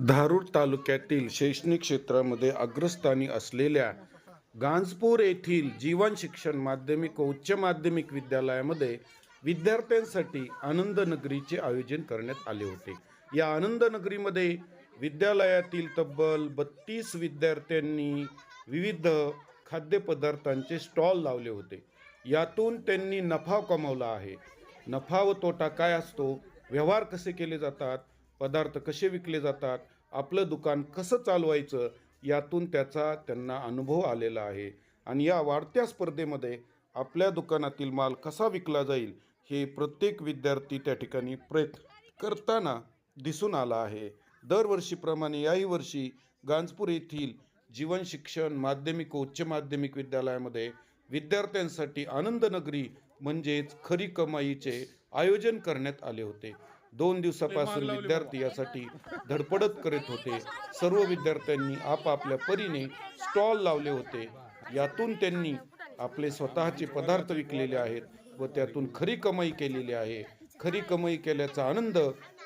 धारूर तालुक्यातील शैक्षणिक क्षेत्रामध्ये अग्रस्थानी असलेल्या गांजपूर येथील जीवन शिक्षण माध्यमिक व उच्च माध्यमिक विद्यालयामध्ये विद्यार्थ्यांसाठी आनंद नगरीचे आयोजन करण्यात आले होते. या आनंद नगरीमध्ये विद्यालयातील तब्बल 32 विद्यार्थ्यांनी विविध खाद्यपदार्थांचे स्टॉल लावले होते. यातून त्यांनी नफा कमावला आहे. नफा व तोटा काय असतो, व्यवहार कसे केले जातात, पदार्थ कसे विकले जातात, आपलं दुकान कसं चालवायचं, यातून त्यांना अनुभव आलेला आहे. आणि या वाढत्या स्पर्धेमध्ये आपल्या दुकानातील माल कसा विकला जाईल हे प्रत्येक विद्यार्थी त्या ठिकाणी प्रयत्न करताना दिसून आला आहे. दरवर्षीप्रमाणे याही वर्षी गांजपूर येथील जीवन शिक्षण माध्यमिक व उच्च माध्यमिक विद्यालयामध्ये विद्यार्थ्यांसाठी आनंद नगरी म्हणजेच खरी कमाईचे आयोजन करण्यात आले होते. 2 दिवसापासून विद्यार्थी यासाठी धडपडत करत होते. सर्व विद्यार्थ्यांनी आपापल्या परीने स्टॉल लावले होते. यातून त्यांनी आपले स्वतःचे पदार्थ विकलेले आहेत व त्यातून खरी कमाई केलेली आहे. खरी कमाई केल्याचा आनंद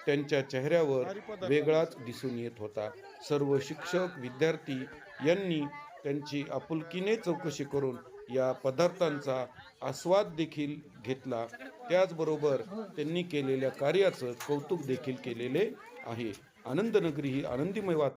त्यांच्या चेहऱ्यावर वेगळाच दिसून येत होता. सर्व शिक्षक विद्यार्थी यांनी त्यांची आपुलकीने चौकशी करून या पदार्थांचा आस्वाद देखील घेतला. त्याचबरोबर त्यांनी केलेल्या कार्याचं कौतुक देखील केलेले आहे. आनंद नगरी ही आनंदीमय